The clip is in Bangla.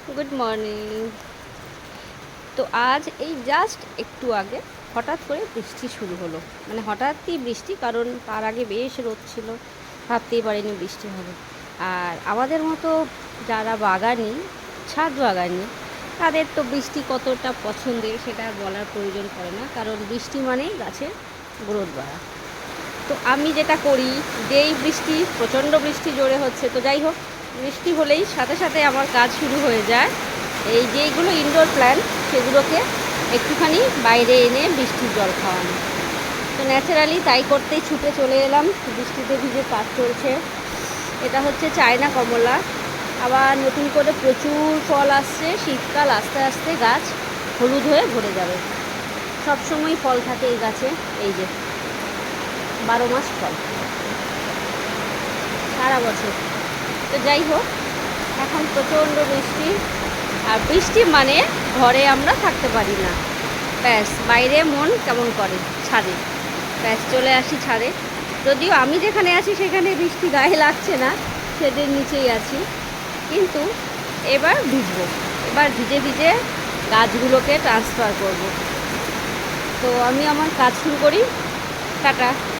Good morning. তো আজ এই জাস্ট একটু আগে হঠাৎ করে বৃষ্টি শুরু হলো, মানে হঠাৎই বৃষ্টি, কারণ তার আগে বেশ রোদ ছিল, ভাবতেই পারিনি বৃষ্টি হবে। আর আমাদের মতো যারা বাগানি, ছাদ বাগানি, তাদের তো বৃষ্টি কতটা পছন্দের সেটা আর বলার প্রয়োজন পড়ে না, কারণ বৃষ্টি মানেই গাছের গ্রোথ বাড়া। তো আমি যেটা করি, যেই বৃষ্টি, প্রচণ্ড বৃষ্টি জোরে হচ্ছে, তো যাই হোক, বৃষ্টি হলেই সাথে সাথে আমার কাজ শুরু হয়ে যায় এই যেইগুলো ইনডোর প্ল্যান্ট, সেগুলোকে একটুখানি বাইরে এনে বৃষ্টির জল খাওয়ানো। তো ন্যাচারালি তাই করতেই ছুটে চলে এলাম। বৃষ্টিতে ভিজে কাজ চলছে। এটা হচ্ছে চায়না কমলা। আবার নতুন করে প্রচুর ফল আসছে। শীতকাল আস্তে আস্তে গাছ হলুদ হয়ে ভরে যাবে। সবসময় ফল থাকে এই গাছে। এই যে 12 মাস ফল, সারা বছর। তো যাই হোক, এখন প্রচণ্ড বৃষ্টি। আর বৃষ্টি মানে ঘরে আমরা থাকতে পারি না, ব্যাস বাইরে মন কেমন করে, ছাদে। ব্যাস চলে আসি ছাদে। যদিও আমি যেখানে আছি সেখানে বৃষ্টি গায়ে লাগছে না, শেডের নিচেই আছি, কিন্তু এবার ভিজবো। এবার ভিজে ভিজে গাছগুলোকে ট্রান্সফার করব। তো আমি আমার কাজ শুরু করি। টাটা।